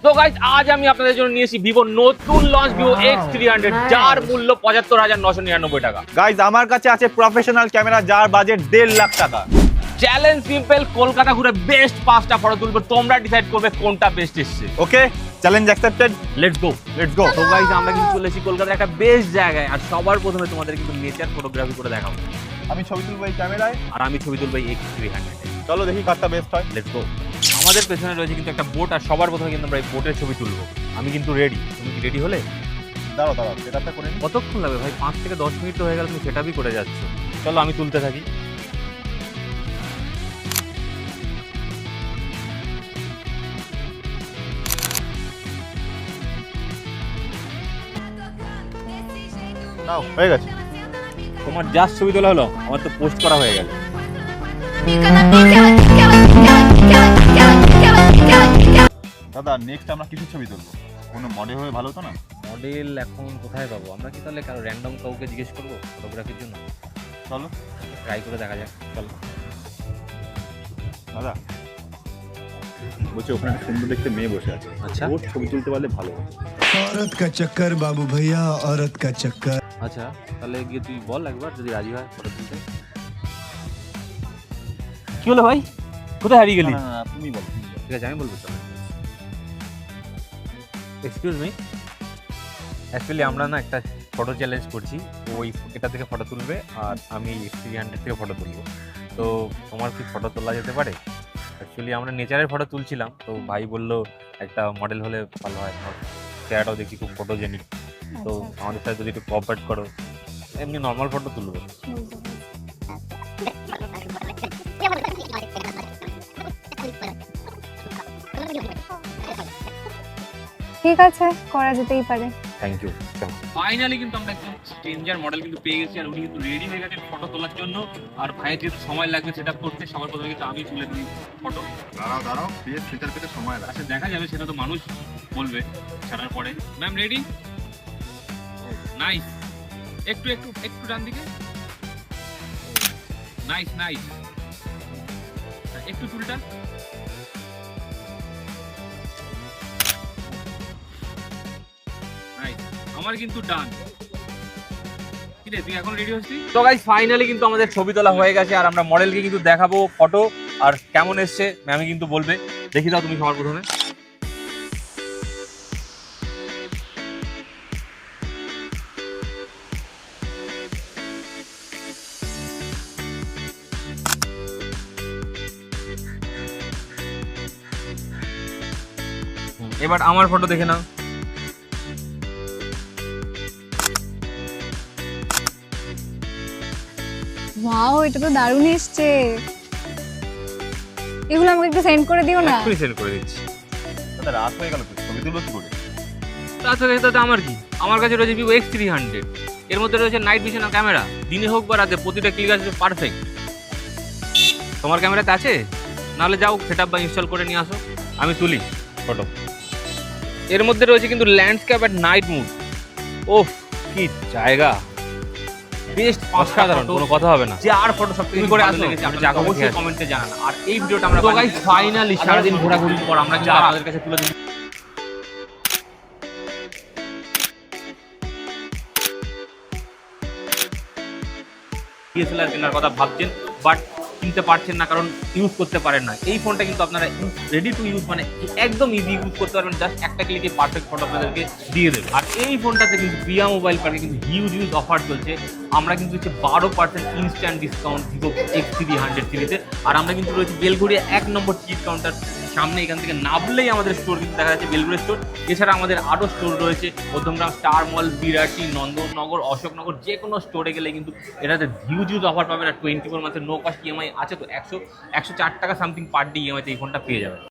তো গাইস আজ আমি আপনাদের জন্য নিয়ে এসেছি ভিভো নতুন লঞ্চ ভিভো X300 যার মূল্য ৭৫,৯৯৯ টাকা। গাইজ আমার কাছে আছে প্রফেশনাল ক্যামেরা যার বাজেট ১.৫ লাখ টাকা। চ্যালেঞ্জ সিম্পল, কলকাতা ঘুরে বেস্ট 5টা ফটো তুলবে, তোমরা ডিসাইড করবে কোনটা বেস্ট এসছে। ওকে, চ্যালেঞ্জ অ্যাকসেপ্টেড, লেটস গো। তো গাইস আমরা কিন্তু চলে এসেছি কলকাতার একটা বেস্ট জায়গায়, আর সবার প্রথমে তোমাদের কিন্তু নেচার ফটোগ্রাফি করে দেখাবো। আমি ছবি তুলবো এই ক্যামেরায় আর আমি ছবি তুলবো এই X300। চলো দেখি কারটা বেস্ট হয়। Let's go. আমাদের পেছনে রয়েছে কিন্তু একটা বোট, আর সবার প্রথমে কিন্তু আমরা এই বোটের ছবি তুলবো। আমি কিন্তু রেডি, তুমি কি রেডি হলে? দাঁড়াও সেটআপটা করে নিই। কতক্ষণ লাগবে ভাই? 5 থেকে 10 মিনিট তো হয়ে গেল, তুমি সেটআপই করে যাচ্ছ। চলো আমি তুলতে থাকি। নাও হয়ে গেছে। তোমার জাস্ট ছবি তোলা হলো, আমার তো পোস্ট করা হয়ে গেল। দাদা নেক্সট আমরা কিছু ছবি তুলবো, কোনো মডেল হয়ে ভালো তো না? মডেল এখন কোথায় পাবো? আমরা কি তাহলে কারো র্যান্ডম কাউকে জিজ্ঞেস করবো ফটোগ্রাফির জন্য? চলো ট্রাই করে দেখা যাক। চলো দাদা, বলছি ওখানে একটা সুন্দর দেখতে মেয়ে বসে আছে, আচ্ছা ওর ছবি তুলতে পারলে ভালো হতো। औरत का चक्कर बाबू भैया औरत का चक्कर। আচ্ছা, তাহলে গিয়ে তুই বল একবার, যদি রাজি হয় ফটো তুলতে। কি হলো ভাই, কোথায় হারিয়ে গেলি? না, তুমি বলো। ঠিক আছে আমি বলবো। চলো। এক্সকিউজ মি, অ্যাকচুয়ালি আমরা না একটা ফটো চ্যালেঞ্জ করছি। ওই এটা থেকে ফটো তুলবে আর আমি X300 থেকে ফটো তুলবো। তো তোমার কি ফটো তোলা যেতে পারে? অ্যাকচুয়ালি আমরা নেচারের ফটো তুলছিলাম, তো ভাই বললো একটা মডেল হলে ভালো হয়, চেহারাটাও দেখি খুব ফটোজেনিক। তো আমাদের সাথে যদি একটু কোঅপারেট করো, এমনি নর্মাল ফটো তুলবো। ঠিক আছে, করা যেতেই পারে। Thank you. ফাইনালি কিন্তু আমরা একদম স্ট্রেঞ্জার মডেল কিন্তু পেয়ে গেছি, আর উনি কিন্তু রেডি হয়ে গেছেন ফটো তোলার জন্য। আর ভাইয়ের যেহেতু সময় লাগবে সেটা করতে, সবার প্রথমে কিন্তু আমি তুলে দিই ফটো। দাঁড়াও প্লিজ, ফিচার পেতে সময় লাগে। আচ্ছা দেখা যাবে, সেটা তো মানুষ বলবে ছাড়ার পরে। Ma'am ready? নাইস। একটু একটু একটু ডান দিকে। Nice nice. একটু চুলটা। আমার কিন্তু ডান। ঠিক আছে, তুই এখন রেডি হচ্ছিস? তো গাইস ফাইনালি কিন্তু আমাদের ছবি তোলা হয়ে গেছে, আর আমরা মডেলকে কিন্তু দেখাবো ফটো, আর কেমন এসছে ম্যামই কিন্তু বলবে। দেখি দাও তুমি সবার প্রথমে। এবার আমার ফটো দেখে নাও। ওয়াও, এটা তো দারুণ এসছে। এগুলো আমাকে একটু সেন্ড করে দিও না। এক্ষুনি সেন্ড করে দিচ্ছি। দাদা রাত হয়ে গেল তো, ছবি তুলবো কি করে? তাছাড়া তাতে আমার কি? আমার কাছে রয়েছে ভিভো X300, এর মধ্যে রয়েছে নাইট ভিশন ক্যামেরা, দিনে হোক বা রাতে প্রতিটা ক্লিক আছে পারফেক্ট। তোমার ক্যামেরাতে আছে? নাহলে যাও সেটআপ বা ইনস্টল করে নিয়ে আসো, আমি তুলি ফটো। এর মধ্যে রয়েছে কিন্তু ল্যান্ডস্কেপ অ্যাট নাইট মুড। ওহ কি জায়গা, বেস্ট অসাধারণ, কোনো কথা হবে না। যার ফটো সবথেকে করে আসলে আপনি অবশ্যই কমেন্টে জানান। আর এই ভিডিওটা আমরা গাইস ফাইনালি সারাদিন ঘোরাঘুরির পর আমরা কিন্তু আপনাদের কাছে তুলে দিই। ডিএসএলআর কেনার কথা ভাবছেন বাট কিনতে পারছেন না কারণ ইউজ করতে পারেন না, এই ফোনটা কিন্তু আপনারা রেডি টু ইউজ, মানে একদম ইজি ইউজ করতে পারবেন। জাস্ট একটা ক্লিকে পারফেক্ট ফটো আপনাদেরকে দিয়ে দেবে। আর এই ফোনটাতে কিন্তু প্রিয়া মোবাইল পার্কে কিন্তু হিউজ অফার চলছে। আমরা কিন্তু হচ্ছে 12% ইনস্ট্যান্ট ডিসকাউন্ট ভিভো X300 সিরিজে। আর আমরা কিন্তু রয়েছে বেলঘড়িয়া 1 নম্বর টিকিট কাউন্টার সামনে, এখান থেকে নামলেই আমাদের স্টোর কিন্তু দেখা যাচ্ছে, বেলঘড়িয়া স্টোর। এছাড়া আমাদের আরও স্টোর রয়েছে, মধ্যমগ্রাম, স্টার মল, বিরাটি, নন্দননগর, অশোকনগর, যে কোনো স্টোরে গেলে কিন্তু এটাতে হিউজ অফার পাবেন। আর 24 মাসের নো কস্ট ইএমআই আছে, তো 104 টাকা সামথিং পার ডে ইএমআইতে এই ফোনটা পেয়ে যাবে।